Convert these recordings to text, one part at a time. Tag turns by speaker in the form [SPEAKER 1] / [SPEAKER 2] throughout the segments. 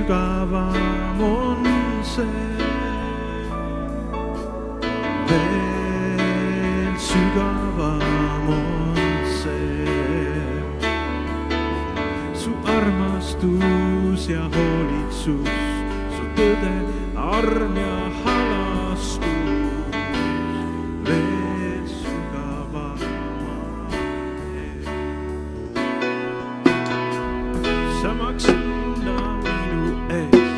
[SPEAKER 1] sügavam on see, veel sügavam on see. Su armastus ja hoolitsus, su tõde, arm ja halastus, veel sügavam on see. Sa maksid minu ees,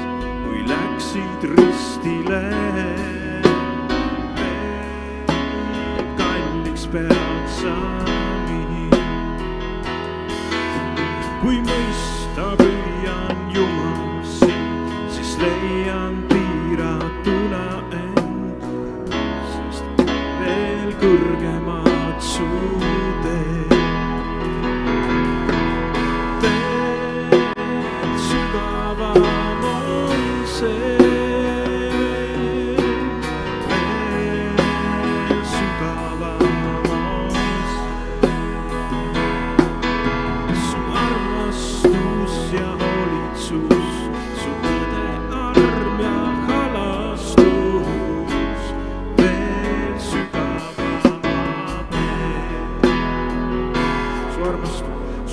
[SPEAKER 1] kui läksid ristile. Veel kalliks pead sa mind, kui mõista püüan Jumal sind, siis leian piiratuna end, sest veel kõrgemad su teed.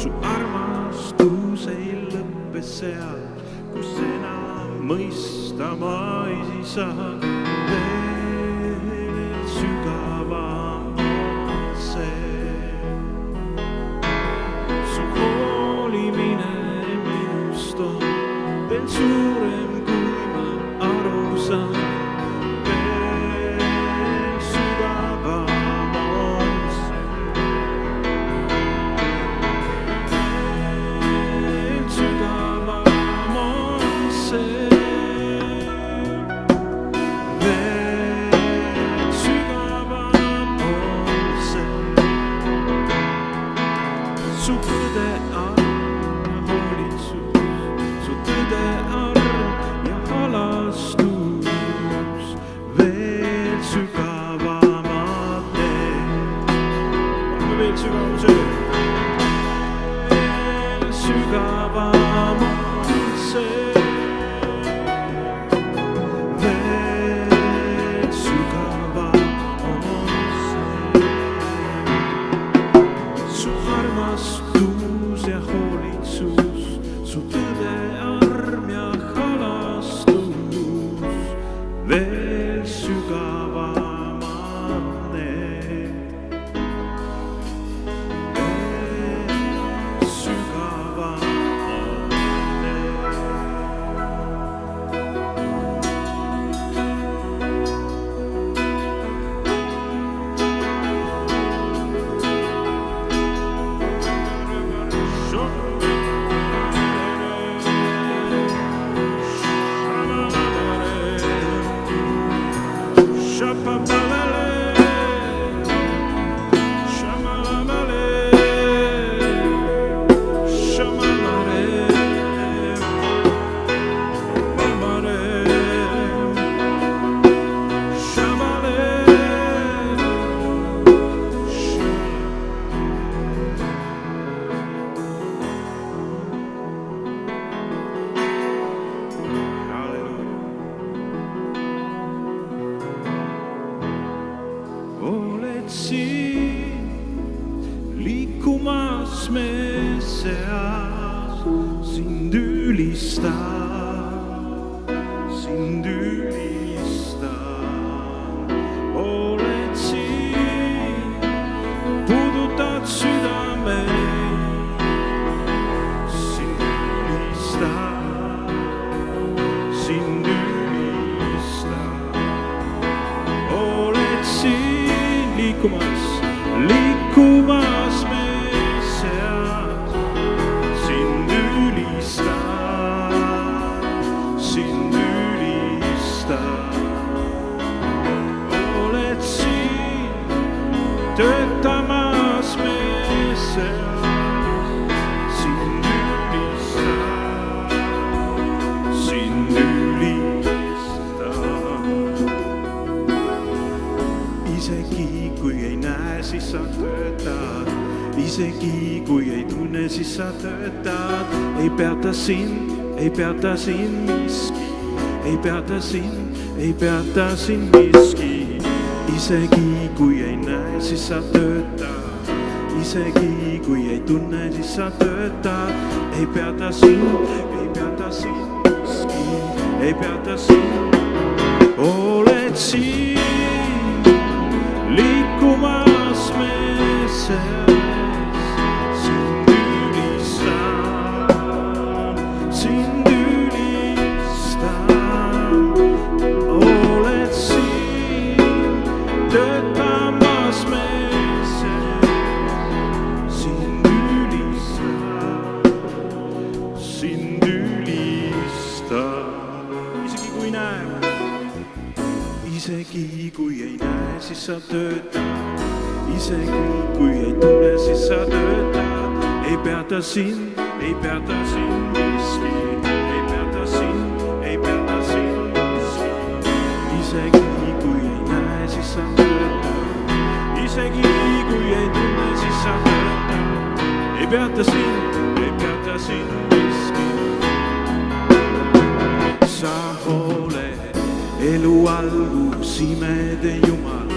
[SPEAKER 1] Su armastus ei lõppe seal, kus enam mõista ma ei saa. Veel sügavam on see. Su hoolimine minust on veel suurem, kui ma aru saan. Su tõde, arm ja hoolitsus, su tõde, arm ja halastus, veel sügavamad need. Paneme veel sügavam see. Veel sügavam on see. Veel sügavam on see. Su armastus ja hoolitsus, su tõde, arm ja halastus, veel sügavamad need. Veel sügavamad need. Oled siin liikumas me seas, sind ülistan, sind ülistan. Oled siin, puudutad südameid, sind ülistan, sind ülistan. Oled siin liikumas me seas, sind ülistan, sind ülistan. Oled siin töötamas me seas, sind ülistan, sind ülistan. Isegi kui ei näe, siis sa töötad. Isegi kui ei tunne, siis sa töötad. Ei peata sind, ei peata sind miski, ei peata sind miski. Isegi kui ei näe, siis sa töötad, isegi kui ei tunne, siis sa töötad. Ei peata sind miski, ei peata sind. Oled siin liikumas me sees, sind ülistan. Oled siin töötamas me sees, sind ülistan. Isegi kui näeb, isegi kui ei näe, siis sa töötad, isegi kui ei tunne, siis sa töötad. Ei peata sind miski, ei peata sind miski. Isegi kui ei näe, siis sa töötad, isegi kui ei tunne, siis sa töötad. Ei peata sind miski. Sa oled elu algus, imede Jumal,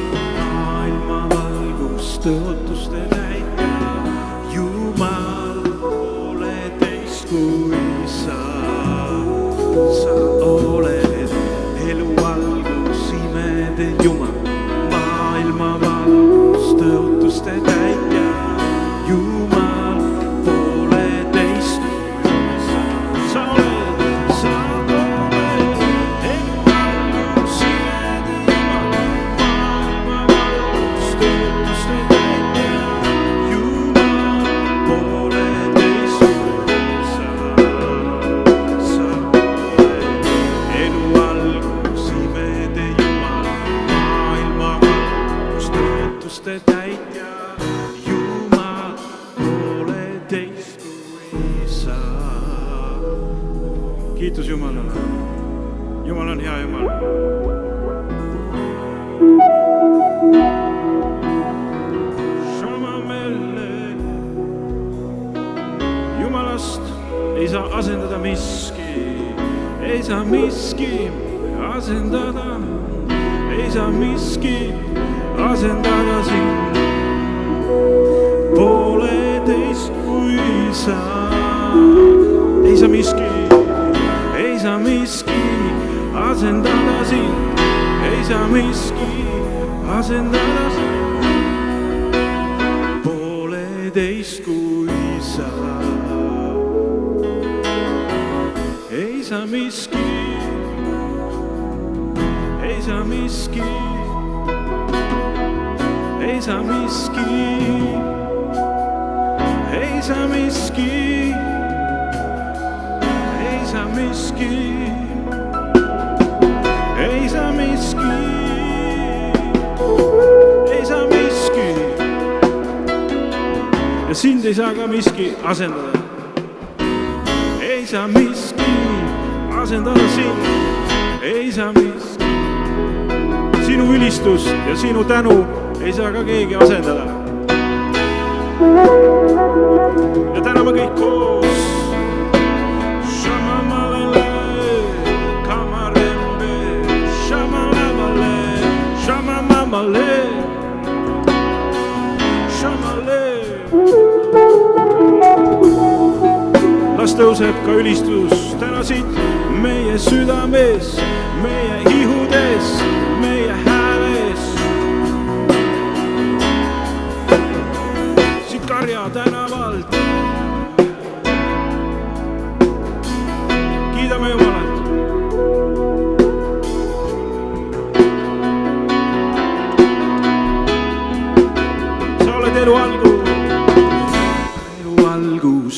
[SPEAKER 1] maailma valgus, tõotuste täitja. Jumal, ole teist kui sa oled elu algus, imede Jumal, maailma valgus, tõotuste täitja. Jumal, ole teist kui sa oled. Täitja, Jumal, ole teist kui sa. Kiitus Jumalale. Jumal on hea Jumal. Jumalast ei saa asendada miski, ei saa miski asendada, ei saa miski asendada sind. Pole teist kui sa. Ei saa miski asendada sind. Ei saa miski asendada sind. Pole teist kui sa. Ei saa miski ei saa miski ei saa miski ei saa miski ei saa miski ei saa miski ei saa miski ja sind ei saa ka miski asendada. Ei saa miski asendada sind, ei saa miski. Sinu ülistust ja sinu tänu ei saa ka keegi asendada. Ja täname kõik koos. Shamamalele, kamarembe, shamalamale, shamamamale, shamale. Las tõuseb ka ülistus täna siit meie südames, meie ihudes, meie hääles. Siit Karja tänavalt kiidame Jumalat. Sa oled elu algus,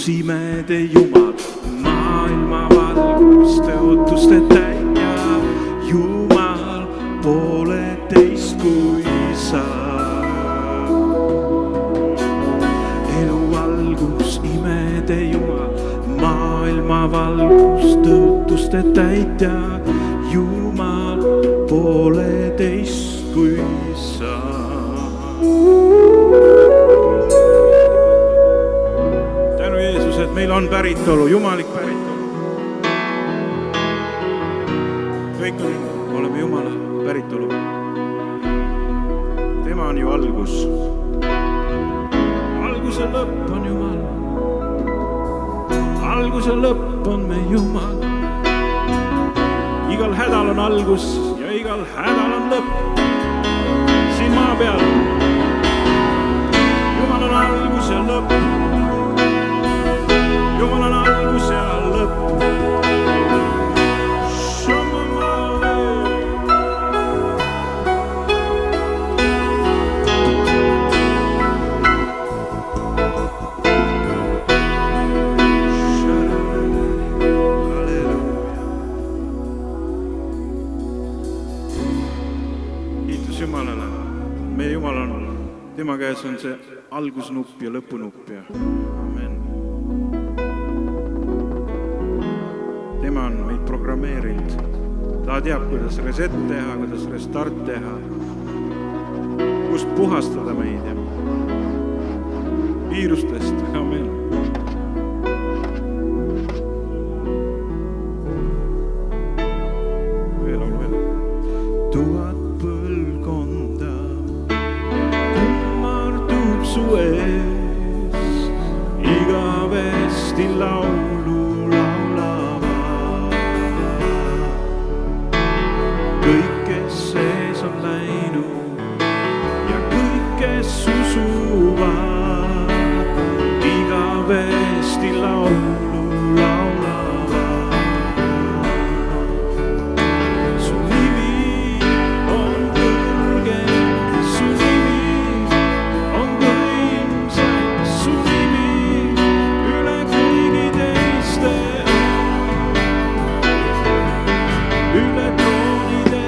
[SPEAKER 1] imede Jumal, maailma valgus, tõotuste täitja. Jumal, pole teist kui sa. Elu algus, imede Jumal, maailma valgus, tõotuste täitja. Jumal, pole teist kui sa. Tänu Jeesus, et meil on päritolu, jumalik päritolu. kõik oleme Jumala päritolu. Tema on ju algus. Alguse lõpp on Jumal. Alguse lõpp on me Jumal. Igal hädal on algus ja igal hädal on lõpp. Siin maa peal Jumal on algus ja lõpp. Jumal on algus ja lõpp. Jumalale. Meie Jumal on, tema käes on see algusnupp ja lõpunupp ja amen. Tema on meid programmeerinud. Ta teab, kuidas reset teha, kuidas restart teha, kust puhastada meid ja viirustest. Amen. Veel. Tuhat põlvkonda kummardub su ees, igavesti laulu laulavad. Kõik, kes sees on läinud ja kõik, kes usuvad, igavesti laulu laulavad. Su nimi on kõrge, su nimi on võimsam, su nimi üle kõigi teiste, üle troonide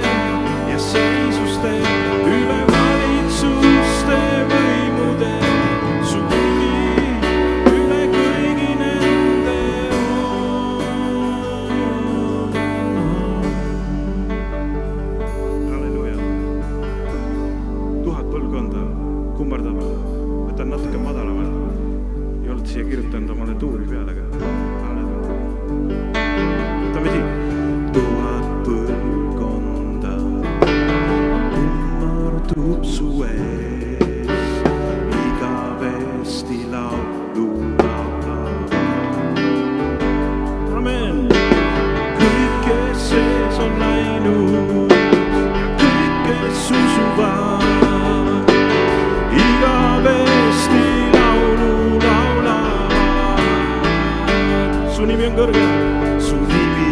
[SPEAKER 1] ja seisuste, üle valitsuste võimude. Su nimi üle kõigi nende on. Halleluja. Tuhat põlvkonda kummardab. Võtan natuke madalamalt. Ei olnud siia kirjutanud omale tuuri peale ka. Halleluja. Võtame siin. Tuhat põlvkonda kummardub su ees, igavesti laulu laulavad. Amen. Kõik, kes sees on läinud ja kõik, kes usuvad, igavesti laulu laulavad. Su nimi on kõrgem, su nimi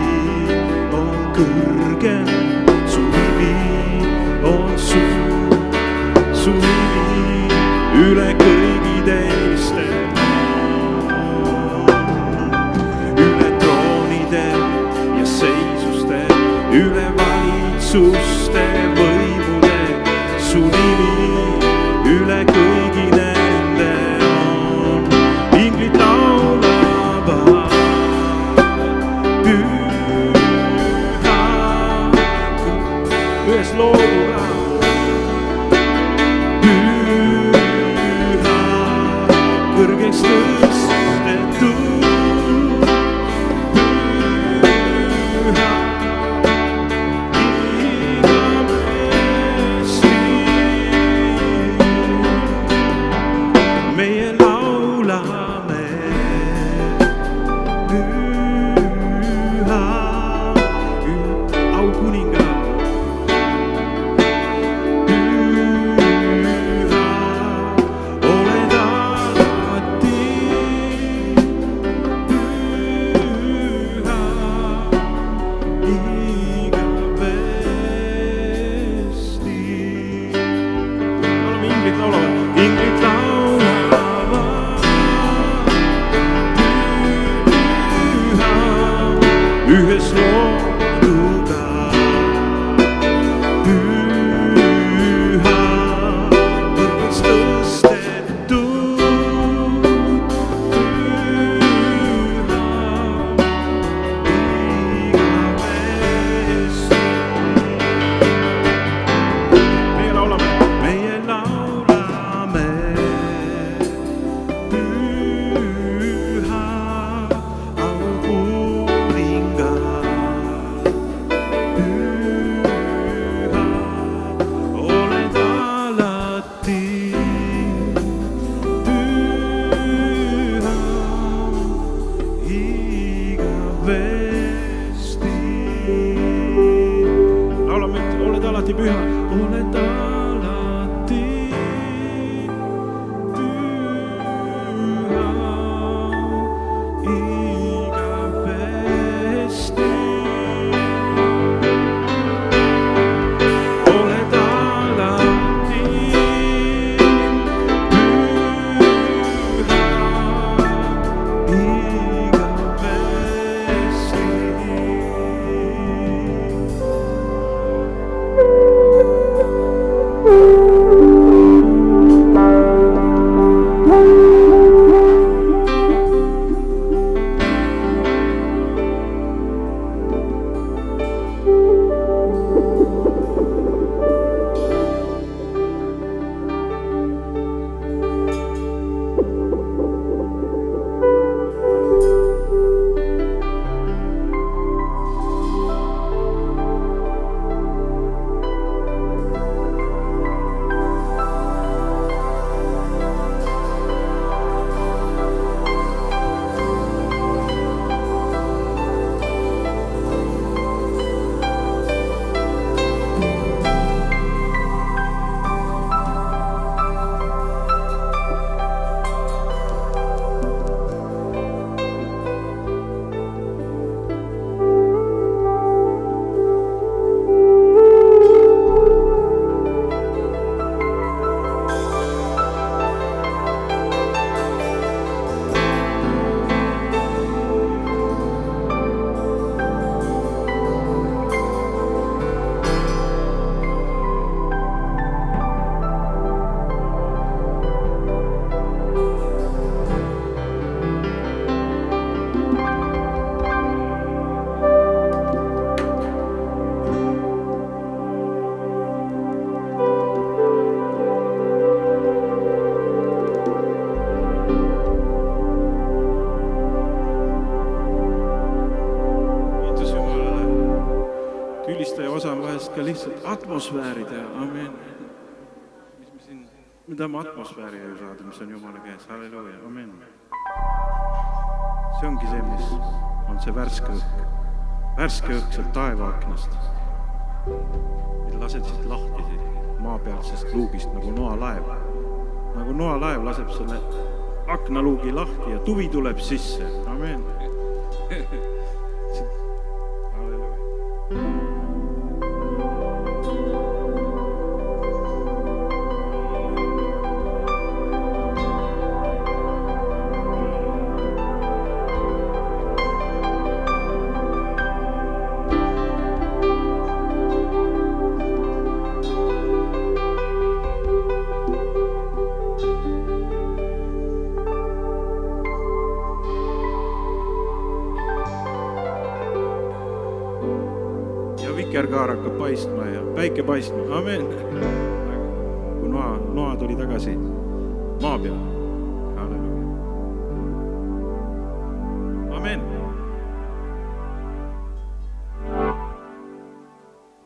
[SPEAKER 1] on kõrgem, su nimi on suur, su nimi üle kõigi teiste, üle troonide ja seisuste, üle valitsuste võimude. Su nimi üle kõigi nende on. Inglid laulavad püha, ühes looduga. Püha, kõrgeks tõstetud. Püha, igavesti. Meie laulame püha, aukuninga. Püha oled alati. lihtsalt atmosfääri teha, amen. Me tahame atmosfääri ju saada, mis on Jumala käes, halleluuja, amen. See ongi see, mis on see värske õhk sealt taevaaknast. Lased siit lahti maa pealsest luugist nagu noalaev. Nagu noalaev laseb selle aknaluugi lahti ja tuvi tuleb sisse, amen. Vikerkaar hakkab paistma ja päike paistma, amen. Kui noa tuli tagasi maa peal.